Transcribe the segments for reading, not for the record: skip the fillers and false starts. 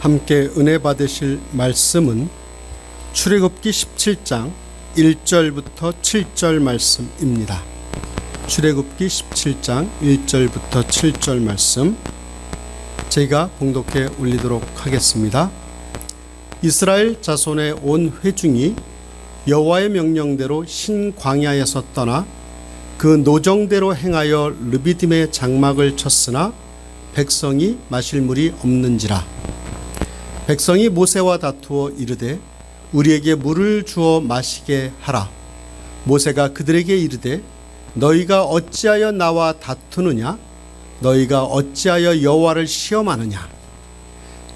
함께 은혜 받으실 말씀은 출애굽기 17장 1절부터 7절 말씀입니다. 출애굽기 17장 1절부터 7절 말씀 제가 봉독해 올리도록 하겠습니다. 이스라엘 자손의 온 회중이 여호와의 명령대로 신광야에서 떠나 그 노정대로 행하여 르비딤의 장막을 쳤으나 백성이 마실 물이 없는지라. 백성이 모세와 다투어 이르되 우리에게 물을 주어 마시게 하라. 모세가 그들에게 이르되 너희가 어찌하여 나와 다투느냐? 너희가 어찌하여 여호와를 시험하느냐?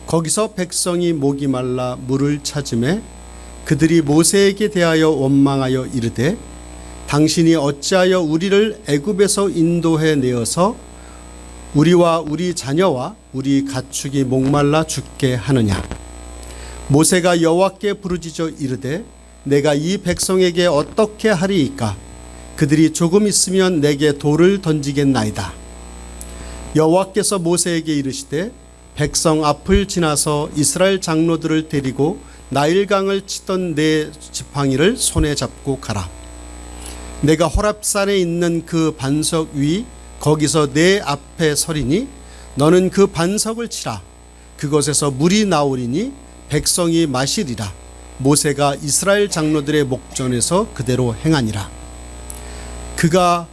거기서 백성이 목이 말라 물을 찾으매 그들이 모세에게 대하여 원망하여 이르되 당신이 어찌하여 우리를 애굽에서 인도해 내어서 우리와 우리 자녀와 우리 가축이 목말라 죽게 하느냐? 모세가 여호와께 부르짖어 이르되 내가 이 백성에게 어떻게 하리이까? 그들이 조금 있으면 내게 돌을 던지겠나이다. 여호와께서 모세에게 이르시되 백성 앞을 지나서 이스라엘 장로들을 데리고 나일강을 치던 내 지팡이를 손에 잡고 가라. 내가 호랍산에 있는 그 반석 위 거기서 내 앞에 서리니 너는 그 반석을 치라. 그곳에서 물이 나오리니 백성이 마시리라. 모세가 이스라엘 장로들의 목전에서 그대로 행하니라. 그가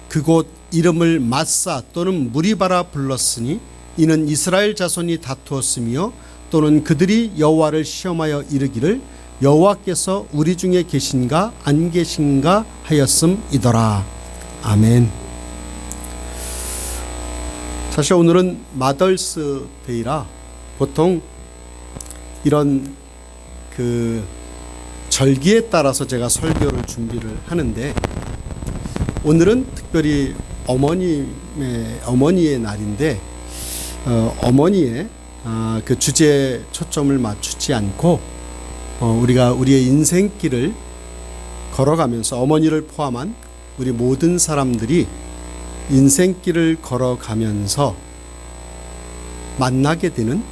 그곳 이름을 마사 또는 무리바라 불렀으니 이는 이스라엘 자손이 다투었으며 또는 그들이 여호와를 시험하여 이르기를 여호와께서 우리 중에 계신가 안 계신가 하였음이더라. 아멘. 사실 오늘은 마더스 데이라 보통 이런 그 절기에 따라서 제가 설교를 준비를 하는데 오늘은 특별히 어머니의 날인데 어머니의 그 주제에 초점을 맞추지 않고 우리가 우리의 인생길을 걸어가면서 어머니를 포함한 우리 모든 사람들이 인생길을 걸어가면서 만나게 되는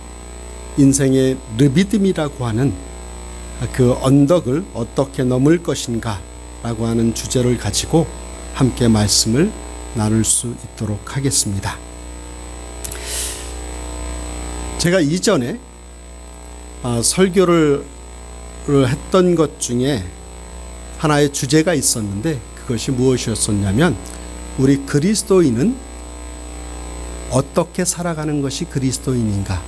인생의 르비딤이라고 하는 그 언덕을 어떻게 넘을 것인가 라고 하는 주제를 가지고 함께 말씀을 나눌 수 있도록 하겠습니다. 제가 이전에 설교를 했던 것 중에 하나의 주제가 있었는데 그것이 무엇이었었냐면 우리 그리스도인은 어떻게 살아가는 것이 그리스도인인가?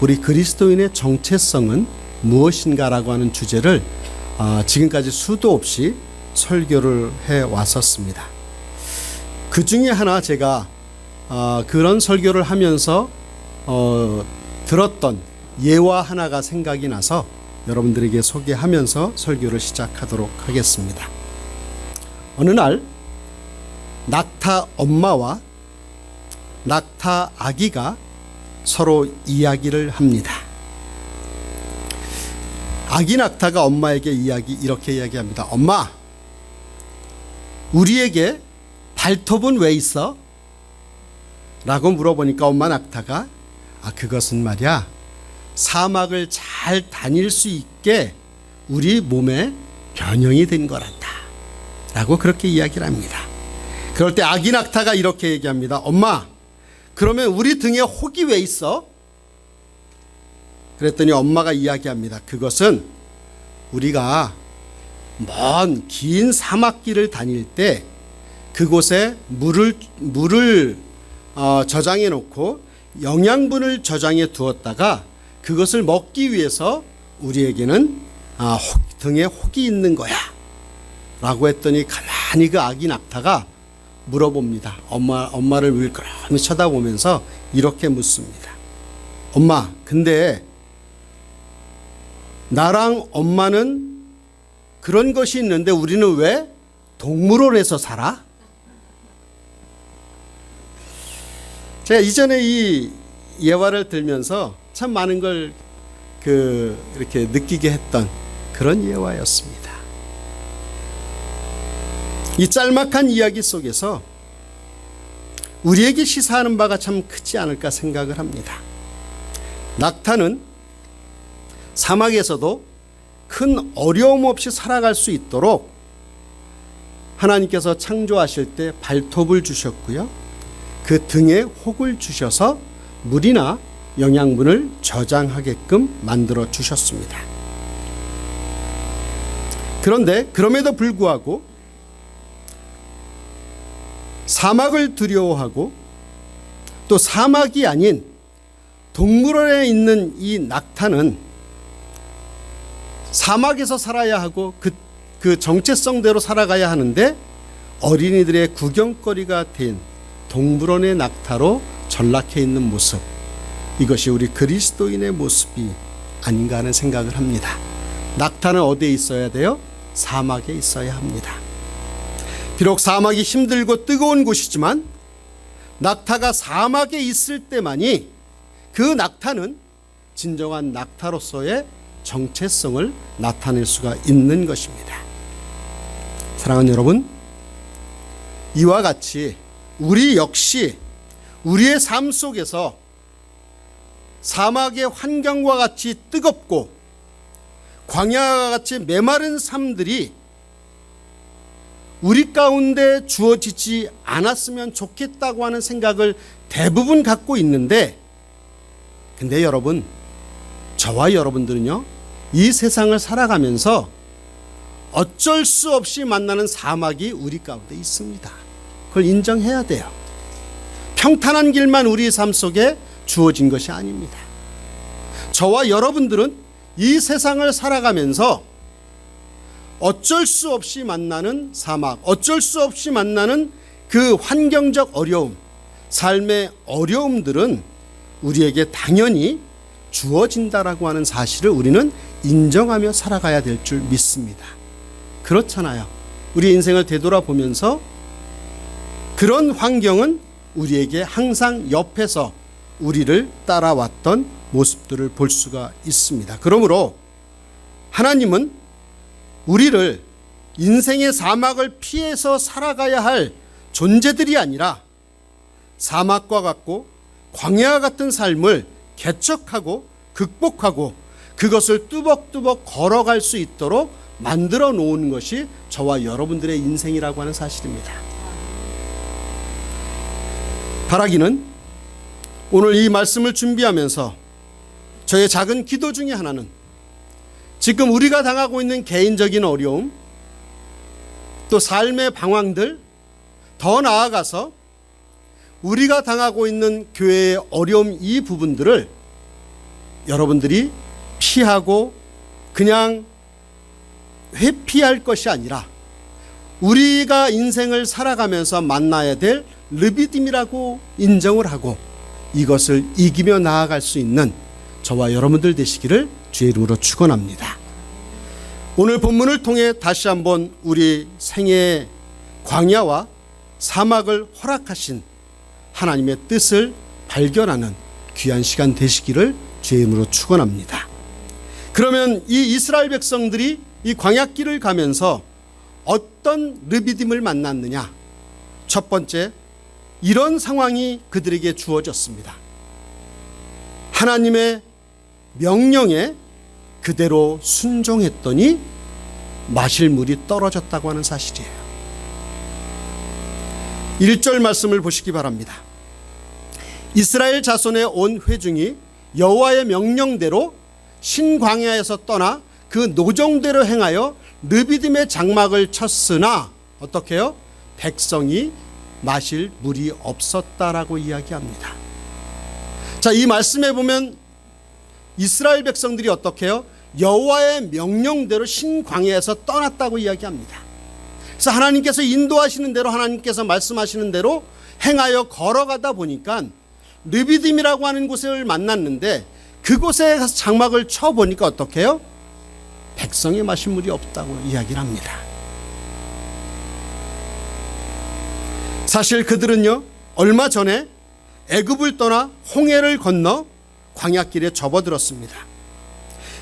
우리 그리스도인의 정체성은 무엇인가라고 하는 주제를 지금까지 수도 없이 설교를 해 왔었습니다. 그 중에 하나 제가 그런 설교를 하면서 들었던 예화 하나가 생각이 나서 여러분들에게 소개하면서 설교를 시작하도록 하겠습니다. 어느 날 낙타 엄마와 낙타 아기가 서로 이야기를 합니다. 아기 낙타가 엄마에게 이렇게 이야기합니다. 엄마, 우리에게 발톱은 왜 있어? 라고 물어보니까 엄마 낙타가 그것은 말이야 사막을 잘 다닐 수 있게 우리 몸에 변형이 된 거란다 라고 그렇게 이야기를 합니다. 그럴 때 아기 낙타가 이렇게 얘기합니다. 엄마, 그러면 우리 등에 혹이 왜 있어? 그랬더니 엄마가 이야기합니다. 그것은 우리가 먼 긴 사막길을 다닐 때 그곳에 물을 저장해 놓고 영양분을 저장해 두었다가 그것을 먹기 위해서 우리에게는 등에 혹이 있는 거야 라고 했더니 가만히 그 아기 낙타가 물어봅니다. 엄마를 물끄러미 쳐다보면서 이렇게 묻습니다. 엄마, 근데 나랑 엄마는 그런 것이 있는데 우리는 왜 동물원에서 살아? 제가 이전에 이 예화를 들면서 참 많은 걸 이렇게 느끼게 했던 그런 예화였습니다. 이 짤막한 이야기 속에서 우리에게 시사하는 바가 참 크지 않을까 생각을 합니다. 낙타는 사막에서도 큰 어려움 없이 살아갈 수 있도록 하나님께서 창조하실 때 발톱을 주셨고요. 그 등에 혹을 주셔서 물이나 영양분을 저장하게끔 만들어 주셨습니다. 그런데 그럼에도 불구하고 사막을 두려워하고 또 사막이 아닌 동물원에 있는 이 낙타는 사막에서 살아야 하고 그 정체성대로 살아가야 하는데 어린이들의 구경거리가 된 동물원의 낙타로 전락해 있는 모습, 이것이 우리 그리스도인의 모습이 아닌가 하는 생각을 합니다. 낙타는 어디에 있어야 돼요? 사막에 있어야 합니다. 비록 사막이 힘들고 뜨거운 곳이지만 낙타가 사막에 있을 때만이 그 낙타는 진정한 낙타로서의 정체성을 나타낼 수가 있는 것입니다. 사랑하는 여러분, 이와 같이 우리 역시 우리의 삶 속에서 사막의 환경과 같이 뜨겁고 광야와 같이 메마른 삶들이 우리 가운데 주어지지 않았으면 좋겠다고 하는 생각을 대부분 갖고 있는데, 근데 여러분, 저와 여러분들은요, 이 세상을 살아가면서 어쩔 수 없이 만나는 사막이 우리 가운데 있습니다. 그걸 인정해야 돼요. 평탄한 길만 우리 삶 속에 주어진 것이 아닙니다. 저와 여러분들은 이 세상을 살아가면서 어쩔 수 없이 만나는 사막, 어쩔 수 없이 만나는 그 환경적 어려움, 삶의 어려움들은 우리에게 당연히 주어진다라고 하는 사실을 우리는 인정하며 살아가야 될 줄 믿습니다. 그렇잖아요. 우리 인생을 되돌아보면서 그런 환경은 우리에게 항상 옆에서 우리를 따라왔던 모습들을 볼 수가 있습니다. 그러므로 하나님은 우리를 인생의 사막을 피해서 살아가야 할 존재들이 아니라 사막과 같고 광야와 같은 삶을 개척하고 극복하고 그것을 뚜벅뚜벅 걸어갈 수 있도록 만들어 놓은 것이 저와 여러분들의 인생이라고 하는 사실입니다. 바라기는 오늘 이 말씀을 준비하면서 저의 작은 기도 중에 하나는 지금 우리가 당하고 있는 개인적인 어려움, 또 삶의 방황들, 더 나아가서 우리가 당하고 있는 교회의 어려움, 이 부분들을 여러분들이 피하고 그냥 회피할 것이 아니라 우리가 인생을 살아가면서 만나야 될 르비딤이라고 인정을 하고 이것을 이기며 나아갈 수 있는 저와 여러분들 되시기를 주의 이름으로 축원합니다. 오늘 본문을 통해 다시 한번 우리 생애의 광야와 사막을 허락하신 하나님의 뜻을 발견하는 귀한 시간 되시기를 주의 이름으로 축원합니다. 그러면 이 이스라엘 백성들이 이 광야길을 가면서 어떤 르비딤을 만났느냐? 첫 번째, 이런 상황이 그들에게 주어졌습니다. 하나님의 명령에 그대로 순종했더니 마실 물이 떨어졌다고 하는 사실이에요. 1절 말씀을 보시기 바랍니다. 이스라엘 자손의 온 회중이 여호와의 명령대로 신광야에서 떠나 그 노정대로 행하여 르비딤의 장막을 쳤으나 어떻게 해요? 백성이 마실 물이 없었다라고 이야기합니다. 자, 이 말씀에 보면 이스라엘 백성들이 어떻게 해요? 여호와의 명령대로 신광야에서 떠났다고 이야기합니다. 그래서 하나님께서 인도하시는 대로, 하나님께서 말씀하시는 대로 행하여 걸어가다 보니까 르비딤이라고 하는 곳을 만났는데 그곳에 가서 장막을 쳐보니까 어떻게 해요? 백성이 마실 물이 없다고 이야기를 합니다. 사실 그들은요, 얼마 전에 애굽을 떠나 홍해를 건너 광야길에 접어들었습니다.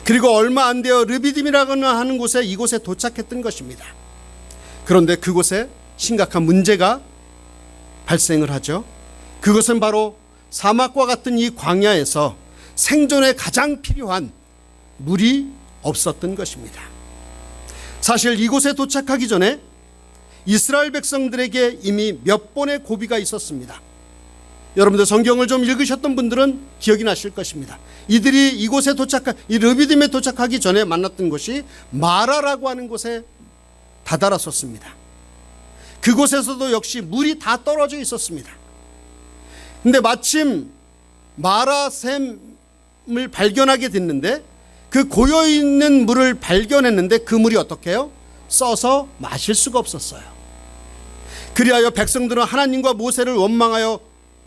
그리고 얼마 안 되어 르비딤이라고 하는 곳에 이곳에 도착했던 것입니다. 그런데 그곳에 심각한 문제가 발생을 하죠. 그것은 바로 사막과 같은 이 광야에서 생존에 가장 필요한 물이 없었던 것입니다. 사실 이곳에 도착하기 전에 이스라엘 백성들에게 이미 몇 번의 고비가 있었습니다. 여러분들 성경을 좀 읽으셨던 분들은 기억이 나실 것입니다. 이들이 이곳에 이 르비딤에 도착하기 전에 만났던 곳이 마라라고 하는 곳에 다다랐었습니다. 그곳에서도 역시 물이 다 떨어져 있었습니다. 근데 마침 마라샘을 발견하게 됐는데 그 고여있는 물을 발견했는데 그 물이 어떻게 해요? 써서 마실 수가 없었어요. 그리하여 백성들은 하나님과 모세를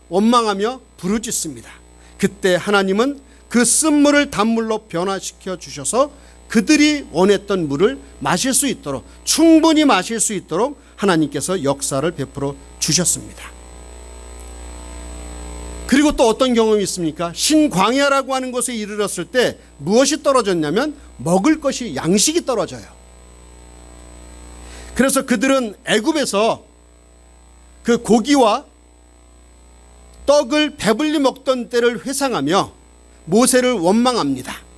원망하며 부르짖습니다. 그때 하나님은 그 쓴물을 단물로 변화시켜 주셔서 그들이 원했던 물을 마실 수 있도록, 충분히 마실 수 있도록 하나님께서 역사를 베풀어 주셨습니다. 그리고 또 어떤 경험이 있습니까? 신광야라고 하는 곳에 이르렀을 때 무엇이 떨어졌냐면 먹을 것이, 양식이 떨어져요. 그래서 그들은 애굽에서 그 고기와 떡을 배불리 먹던 때를 회상하며 모세를 원망합니다.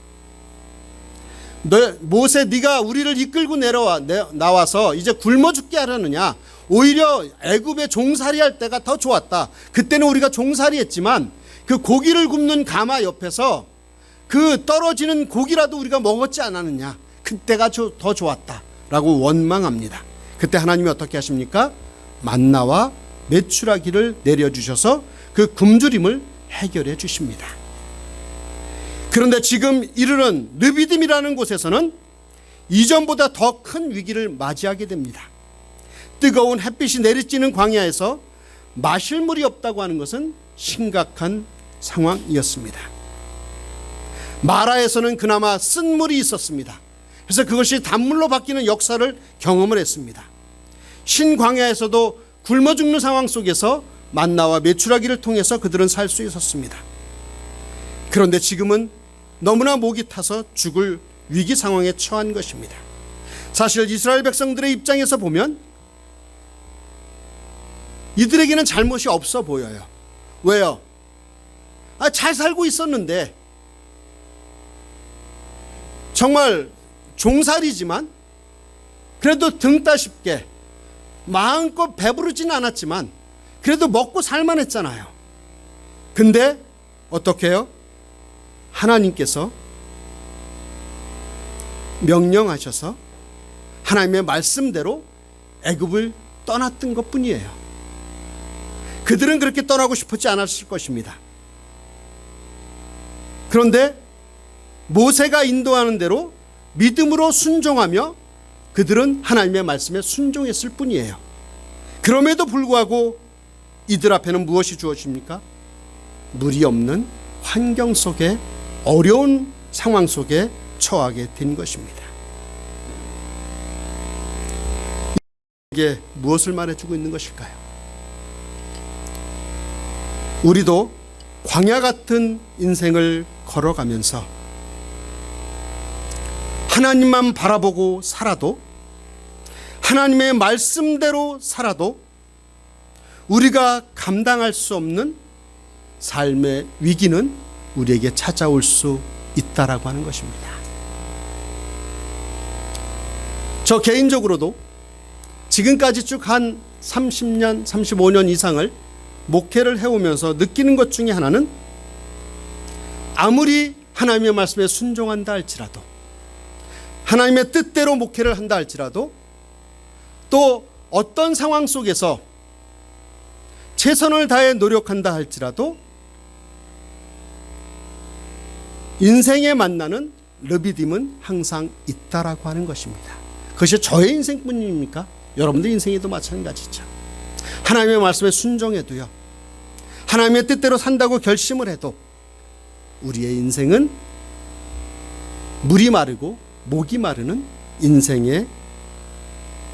모세, 네가 우리를 이끌고 나와서 이제 굶어 죽게 하려느냐? 오히려 애굽에 종살이할 때가 더 좋았다. 그때는 우리가 종살이했지만 그 고기를 굽는 가마 옆에서 그 떨어지는 고기라도 우리가 먹었지 않았느냐? 그때가 더 좋았다 라고 원망합니다. 그때 하나님이 어떻게 하십니까? 만나와 메추라기를 내려주셔서 그 굶주림을 해결해 주십니다. 그런데 지금 이르는 르비딤이라는 곳에서는 이전보다 더 큰 위기를 맞이하게 됩니다. 뜨거운 햇빛이 내리쬐는 광야에서 마실 물이 없다고 하는 것은 심각한 상황이었습니다. 마라에서는 그나마 쓴 물이 있었습니다. 그래서 그것이 단물로 바뀌는 역사를 경험을 했습니다. 신광야에서도 굶어 죽는 상황 속에서 만나와 메추라기를 통해서 그들은 살 수 있었습니다. 그런데 지금은 너무나 목이 타서 죽을 위기 상황에 처한 것입니다. 사실 이스라엘 백성들의 입장에서 보면 이들에게는 잘못이 없어 보여요. 왜요? 잘 살고 있었는데, 정말 종살이지만 그래도 등 따숩게 마음껏 배부르지는 않았지만 그래도 먹고 살만했잖아요. 근데 어떻게 해요? 하나님께서 명령하셔서 하나님의 말씀대로 애굽을 떠났던 것뿐이에요. 그들은 그렇게 떠나고 싶지 않았을 것입니다. 그런데 모세가 인도하는 대로 믿음으로 순종하며 그들은 하나님의 말씀에 순종했을 뿐이에요. 그럼에도 불구하고 이들 앞에는 무엇이 주어집니까? 물이 없는 환경 속에, 어려운 상황 속에 처하게 된 것입니다. 이게 무엇을 말해주고 있는 것일까요? 우리도 광야 같은 인생을 걸어가면서 하나님만 바라보고 살아도, 하나님의 말씀대로 살아도 우리가 감당할 수 없는 삶의 위기는 우리에게 찾아올 수 있다라고 하는 것입니다. 저 개인적으로도 지금까지 쭉 한 30년, 35년 이상을 목회를 해오면서 느끼는 것 중에 하나는, 아무리 하나님의 말씀에 순종한다 할지라도, 하나님의 뜻대로 목회를 한다 할지라도, 또 어떤 상황 속에서 최선을 다해 노력한다 할지라도 인생에 만나는 르비딤은 항상 있다라고 하는 것입니다. 그것이 저의 인생뿐입니까? 여러분들 인생에도 마찬가지죠. 하나님의 말씀에 순종해도요, 하나님의 뜻대로 산다고 결심을 해도 우리의 인생은 물이 마르고 목이 마르는 인생의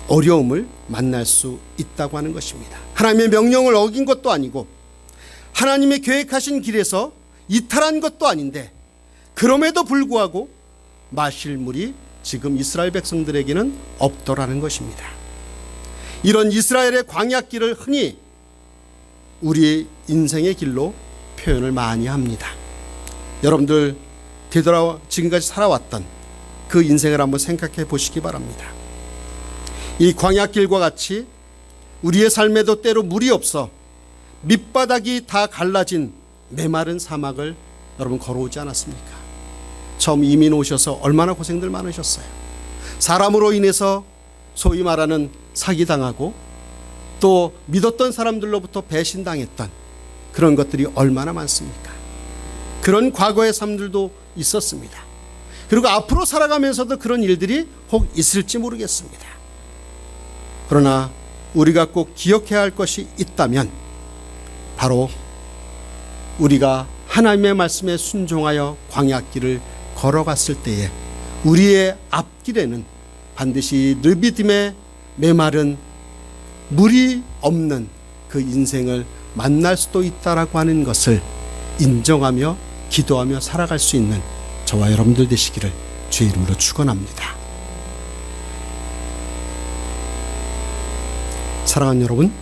어려움을 만날 수 있다고 하는 것입니다. 하나님의 명령을 어긴 것도 아니고 하나님의 계획하신 길에서 이탈한 것도 아닌데, 그럼에도 불구하고 마실 물이 지금 이스라엘 백성들에게는 없더라는 것입니다. 이런 이스라엘의 광야길을 흔히 우리 인생의 길로 표현을 많이 합니다. 여러분들 되돌아 지금까지 살아왔던 그 인생을 한번 생각해 보시기 바랍니다. 이 광야길과 같이 우리의 삶에도 때로 물이 없어 밑바닥이 다 갈라진 메마른 사막을 여러분 걸어오지 않았습니까? 처음 이민 오셔서 얼마나 고생들 많으셨어요. 사람으로 인해서 소위 말하는 사기당하고 또 믿었던 사람들로부터 배신당했던 그런 것들이 얼마나 많습니까? 그런 과거의 삶들도 있었습니다. 그리고 앞으로 살아가면서도 그런 일들이 혹 있을지 모르겠습니다. 그러나 우리가 꼭 기억해야 할 것이 있다면 바로 우리가 하나님의 말씀에 순종하여 광야길을 걸어갔을 때에 우리의 앞길에는 반드시 르비딤의 메마른 물이 없는 그 인생을 만날 수도 있다라고 하는 것을 인정하며 기도하며 살아갈 수 있는 저와 여러분들 되시기를 주의 이름으로 축원합니다. 사랑하는 여러분,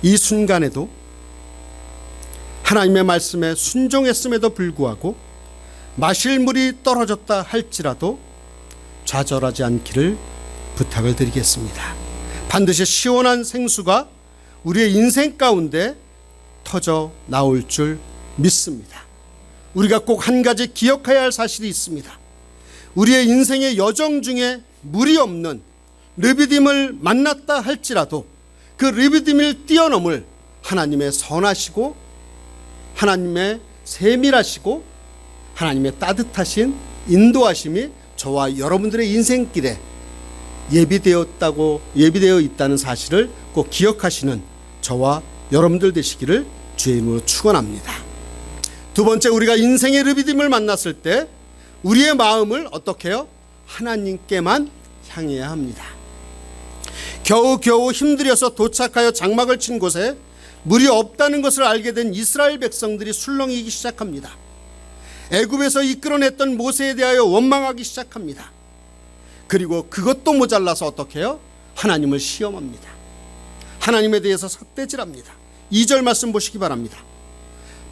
이 순간에도 하나님의 말씀에 순종했음에도 불구하고 마실 물이 떨어졌다 할지라도 좌절하지 않기를 부탁을 드리겠습니다. 반드시 시원한 생수가 우리의 인생 가운데 터져 나올 줄 믿습니다. 우리가 꼭 한 가지 기억해야 할 사실이 있습니다. 우리의 인생의 여정 중에 물이 없는 르비딤을 만났다 할지라도 그 르비딤을 뛰어넘을 하나님의 선하시고 하나님의 세밀하시고 하나님의 따뜻하신 인도하심이 저와 여러분들의 인생길에 예비되어 있다는 사실을 꼭 기억하시는 저와 여러분들 되시기를 주의 이름으로 축원합니다. 두 번째, 우리가 인생의 르비딤을 만났을 때 우리의 마음을 어떻게 해요? 하나님께만 향해야 합니다. 겨우겨우 힘들여서 도착하여 장막을 친 곳에 물이 없다는 것을 알게 된 이스라엘 백성들이 술렁이기 시작합니다. 애굽에서 이끌어냈던 모세에 대하여 원망하기 시작합니다. 그리고 그것도 모자라서 어떻게 해요? 하나님을 시험합니다. 하나님에 대해서 삿대질합니다. 2절 말씀 보시기 바랍니다.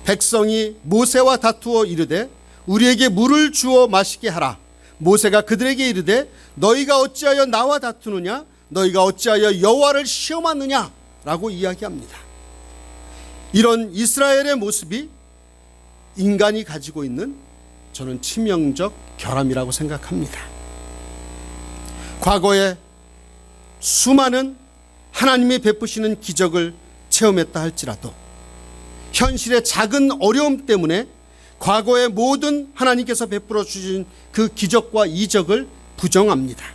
백성이 모세와 다투어 이르되 우리에게 물을 주어 마시게 하라. 모세가 그들에게 이르되 너희가 어찌하여 나와 다투느냐? 너희가 어찌하여 여호와를 시험하느냐? 라고 이야기합니다. 이런 이스라엘의 모습이 인간이 가지고 있는 저는 치명적 결함이라고 생각합니다. 과거에 수많은 하나님이 베푸시는 기적을 체험했다 할지라도 현실의 작은 어려움 때문에 과거의 모든 하나님께서 베풀어 주신 그 기적과 이적을 부정합니다.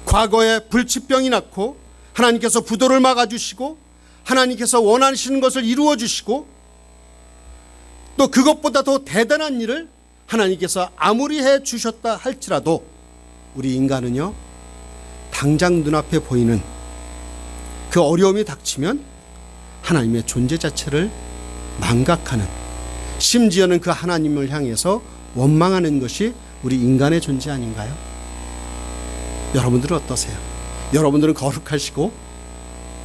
과거에 불치병이 났고 하나님께서 부도를 막아주시고 하나님께서 원하시는 것을 이루어 주시고 또 그것보다 더 대단한 일을 하나님께서 아무리 해 주셨다 할지라도 우리 인간은요, 당장 눈앞에 보이는 그 어려움이 닥치면 하나님의 존재 자체를 망각하는, 심지어는 그 하나님을 향해서 원망하는 것이 우리 인간의 존재 아닌가요? 여러분들은 어떠세요? 여러분들은 거룩하시고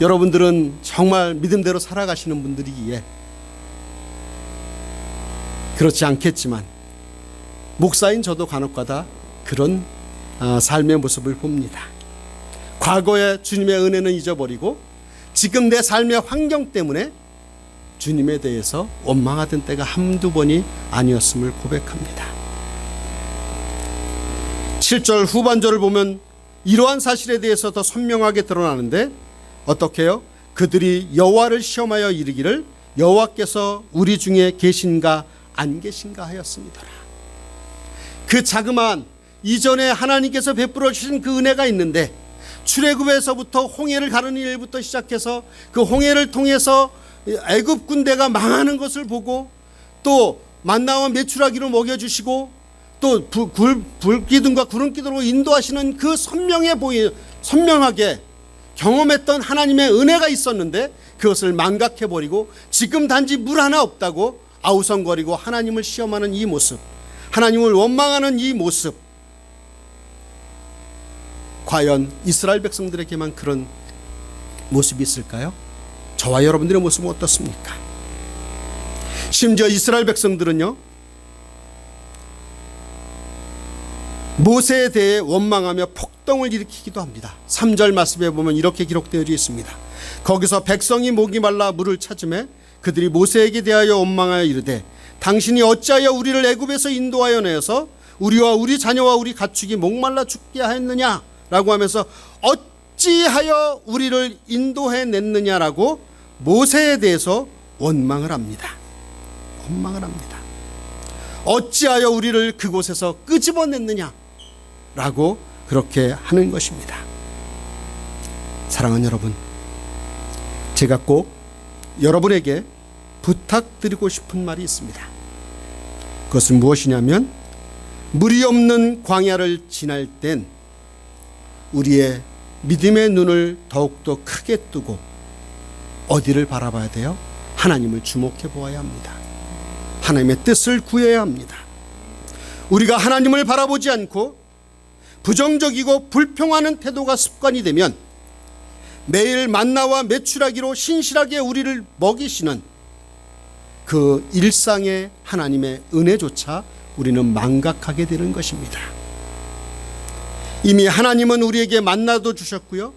여러분들은 정말 믿음대로 살아가시는 분들이기에 그렇지 않겠지만 목사인 저도 간혹가다 그런 삶의 모습을 봅니다. 과거에 주님의 은혜는 잊어버리고 지금 내 삶의 환경 때문에 주님에 대해서 원망하던 때가 한두 번이 아니었음을 고백합니다. 7절 후반절을 보면 이러한 사실에 대해서 더 선명하게 드러나는데 어떻게 해요? 그들이 여호와를 시험하여 이르기를 여호와께서 우리 중에 계신가 안 계신가 하였습니다. 그 자그마한 이전에 하나님께서 베풀어 주신 그 은혜가 있는데 출애굽에서부터 홍해를 가르는 일부터 시작해서 그 홍해를 통해서 애굽 군대가 망하는 것을 보고 또 만나와 메추라기로 먹여주시고 또 불기둥과 구름기둥으로 인도하시는 그 선명하게 경험했던 하나님의 은혜가 있었는데 그것을 망각해버리고 지금 단지 물 하나 없다고 아우성거리고 하나님을 시험하는 이 모습, 하나님을 원망하는 이 모습, 과연 이스라엘 백성들에게만 그런 모습이 있을까요? 저와 여러분들의 모습은 어떻습니까? 심지어 이스라엘 백성들은요, 모세에 대해 원망하며 폭동을 일으키기도 합니다. 3절 말씀에 보면 이렇게 기록되어 있습니다. 거기서 백성이 목이 말라 물을 찾으매 그들이 모세에게 대하여 원망하여 이르되 당신이 어찌하여 우리를 애굽에서 인도하여 내어서 우리와 우리 자녀와 우리 가축이 목말라 죽게 하였느냐 라고 하면서 어찌하여 우리를 인도해 냈느냐라고 모세에 대해서 원망을 합니다. 원망을 합니다. 어찌하여 우리를 그곳에서 끄집어냈느냐 라고 그렇게 하는 것입니다. 사랑하는 여러분, 제가 꼭 여러분에게 부탁드리고 싶은 말이 있습니다. 그것은 무엇이냐면 물이 없는 광야를 지날 땐 우리의 믿음의 눈을 더욱더 크게 뜨고 어디를 바라봐야 돼요? 하나님을 주목해 보아야 합니다. 하나님의 뜻을 구해야 합니다. 우리가 하나님을 바라보지 않고 부정적이고 불평하는 태도가 습관이 되면 매일 만나와 메추라기로 신실하게 우리를 먹이시는 그 일상의 하나님의 은혜조차 우리는 망각하게 되는 것입니다. 이미 하나님은 우리에게 만나도 주셨고요,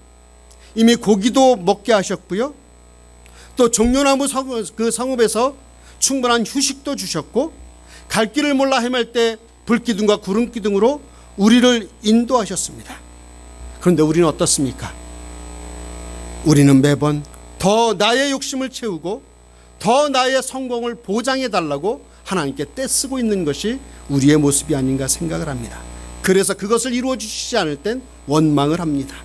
이미 고기도 먹게 하셨고요, 또 종려나무 그 성읍에서 충분한 휴식도 주셨고 갈 길을 몰라 헤맬 때 불기둥과 구름기둥으로 우리를 인도하셨습니다. 그런데 우리는 어떻습니까? 우리는 매번 더 나의 욕심을 채우고 더 나의 성공을 보장해 달라고 하나님께 떼쓰고 있는 것이 우리의 모습이 아닌가 생각을 합니다. 그래서 그것을 이루어 주시지 않을 땐 원망을 합니다.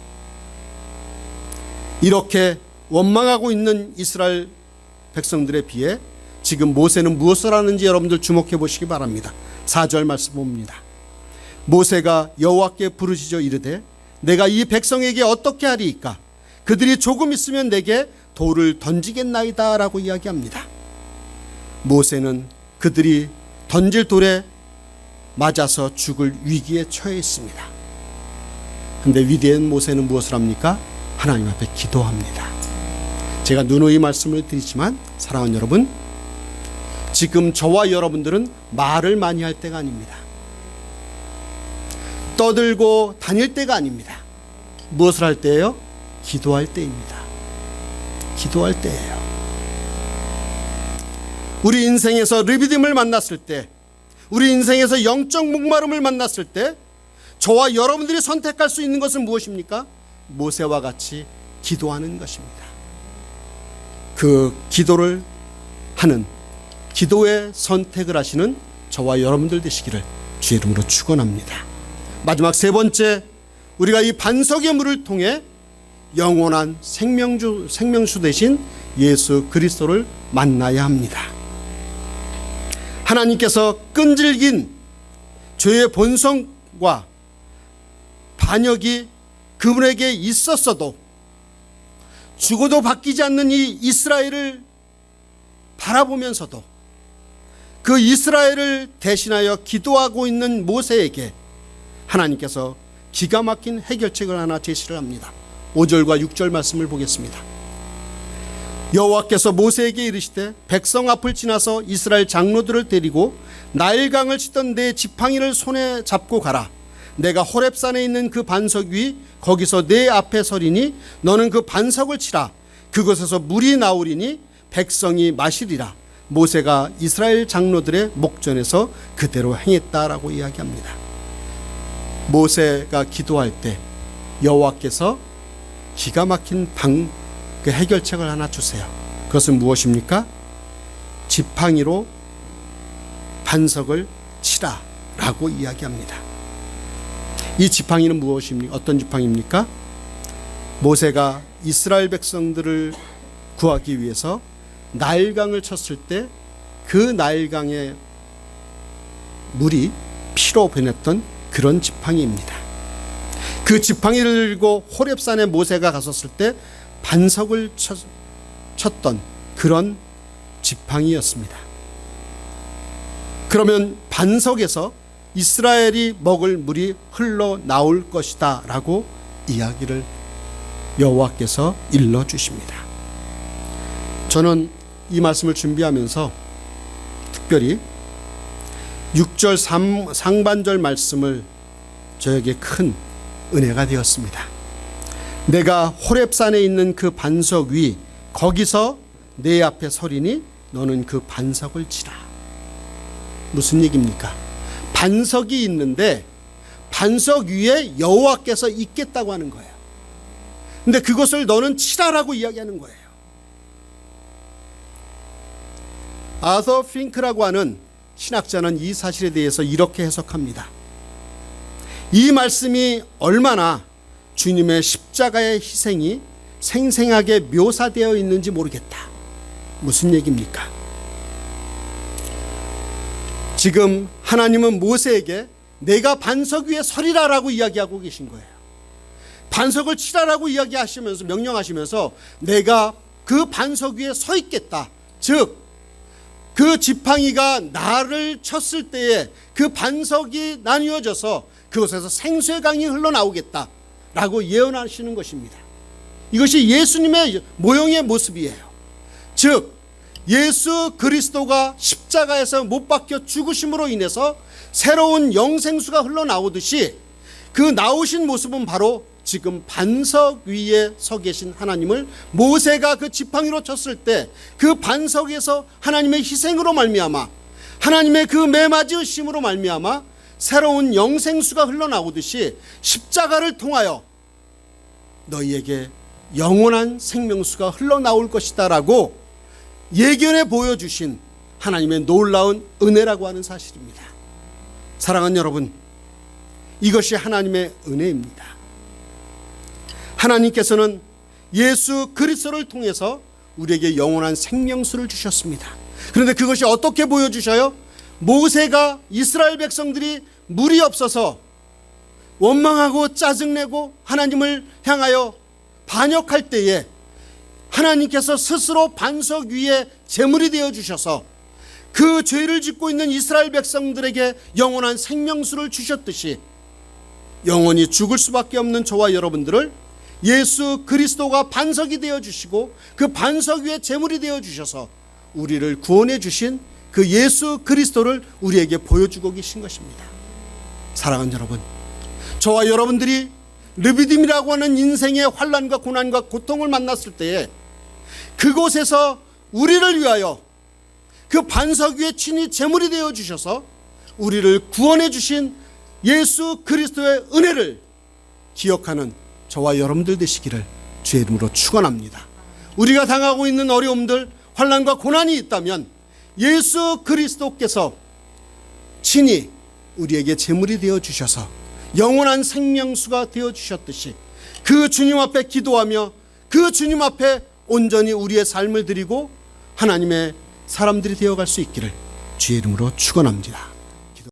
이렇게 원망하고 있는 이스라엘 백성들에 비해 지금 모세는 무엇을 하는지 여러분들 주목해 보시기 바랍니다. 4절 말씀 봅니다. 모세가 여호와께 부르짖어 이르되 내가 이 백성에게 어떻게 하리이까? 그들이 조금 있으면 내게 돌을 던지겠나이다 라고 이야기합니다. 모세는 그들이 던질 돌에 맞아서 죽을 위기에 처해 있습니다. 그런데 위대한 모세는 무엇을 합니까? 하나님 앞에 기도합니다. 제가 누누이 말씀을 드리지만 사랑하는 여러분, 지금 저와 여러분들은 말을 많이 할 때가 아닙니다. 떠들고 다닐 때가 아닙니다. 무엇을 할 때예요? 기도할 때입니다. 기도할 때예요. 우리 인생에서 르비딤을 만났을 때, 우리 인생에서 영적 목마름을 만났을 때 저와 여러분들이 선택할 수 있는 것은 무엇입니까? 모세와 같이 기도하는 것입니다. 그 기도를 하는, 기도의 선택을 하시는 저와 여러분들 되시기를 주의 이름으로 축원합니다. 마지막 세 번째, 우리가 이 반석의 물을 통해 영원한 생명수 되신 예수 그리스도를 만나야 합니다. 하나님께서 끈질긴 죄의 본성과 반역이 그분에게 있었어도 죽어도 바뀌지 않는 이 이스라엘을 바라보면서도 그 이스라엘을 대신하여 기도하고 있는 모세에게 하나님께서 기가 막힌 해결책을 하나 제시를 합니다. 5절과 6절 말씀을 보겠습니다. 여호와께서 모세에게 이르시되 백성 앞을 지나서 이스라엘 장로들을 데리고 나일강을 치던 내 지팡이를 손에 잡고 가라. 내가 호렙산에 있는 그 반석 위 거기서 내 앞에 서리니 너는 그 반석을 치라. 그곳에서 물이 나오리니 백성이 마시리라. 모세가 이스라엘 장로들의 목전에서 그대로 행했다라고 이야기합니다. 모세가 기도할 때 여호와께서 기가 막힌 그 해결책을 하나 주세요. 그것은 무엇입니까? 지팡이로 반석을 치라 라고 이야기합니다. 이 지팡이는 무엇입니까? 어떤 지팡이입니까? 모세가 이스라엘 백성들을 구하기 위해서 나일강을 쳤을 때 그 나일강의 물이 피로 변했던 그런 지팡이입니다. 그 지팡이를 들고 호렙산에 모세가 갔었을 때 반석을 쳤던 그런 지팡이였습니다. 그러면 반석에서 이스라엘이 먹을 물이 흘러나올 것이다 라고 이야기를 여호와께서 일러주십니다. 저는 이 말씀을 준비하면서 특별히 6절 상반절 말씀을 저에게 큰 은혜가 되었습니다. 내가 호렙산에 있는 그 반석 위 거기서 내 앞에 서리니 너는 그 반석을 치라. 무슨 얘기입니까? 반석이 있는데 반석 위에 여호와께서 있겠다고 하는 거예요. 근데 그것을 너는 치라라고 이야기하는 거예요. 아서 핑크라고 하는 신학자는 이 사실에 대해서 이렇게 해석합니다. 이 말씀이 얼마나 주님의 십자가의 희생이 생생하게 묘사되어 있는지 모르겠다. 무슨 얘기입니까? 지금 하나님은 모세에게 내가 반석 위에 서리라라고 이야기하고 계신 거예요. 반석을 치라라고 이야기하시면서 명령하시면서 내가 그 반석 위에 서 있겠다. 즉 그 지팡이가 나를 쳤을 때에 그 반석이 나뉘어져서 그곳에서 생수의 강이 흘러나오겠다 라고 예언하시는 것입니다. 이것이 예수님의 모형의 모습이에요. 즉 예수 그리스도가 십자가에서 못 박혀 죽으심으로 인해서 새로운 영생수가 흘러나오듯이 그 나오신 모습은 바로 지금 반석 위에 서 계신 하나님을 모세가 그 지팡이로 쳤을 때 그 반석에서 하나님의 희생으로 말미암아 하나님의 그 매맞으심으로 말미암아 새로운 영생수가 흘러나오듯이 십자가를 통하여 너희에게 영원한 생명수가 흘러나올 것이다 라고 예견해 보여주신 하나님의 놀라운 은혜라고 하는 사실입니다. 사랑하는 여러분, 이것이 하나님의 은혜입니다. 하나님께서는 예수 그리스도를 통해서 우리에게 영원한 생명수를 주셨습니다. 그런데 그것이 어떻게 보여주셔요? 모세가 이스라엘 백성들이 물이 없어서 원망하고 짜증내고 하나님을 향하여 반역할 때에 하나님께서 스스로 반석 위에 제물이 되어 주셔서 그 죄를 짓고 있는 이스라엘 백성들에게 영원한 생명수를 주셨듯이 영원히 죽을 수밖에 없는 저와 여러분들을 예수 그리스도가 반석이 되어 주시고 그 반석 위에 제물이 되어 주셔서 우리를 구원해 주신 그 예수 그리스도를 우리에게 보여주고 계신 것입니다. 사랑하는 여러분, 저와 여러분들이 르비딤이라고 하는 인생의 환난과 고난과 고통을 만났을 때에 그곳에서 우리를 위하여 그 반석 위에 친히 제물이 되어 주셔서 우리를 구원해 주신 예수 그리스도의 은혜를 기억하는 저와 여러분들 되시기를 주의 이름으로 축원합니다. 우리가 당하고 있는 어려움들, 환난과 고난이 있다면 예수 그리스도께서 친히 우리에게 제물이 되어 주셔서 영원한 생명수가 되어 주셨듯이 그 주님 앞에 기도하며 그 주님 앞에 온전히 우리의 삶을 드리고 하나님의 사람들이 되어갈 수 있기를 주의 이름으로 축원합니다.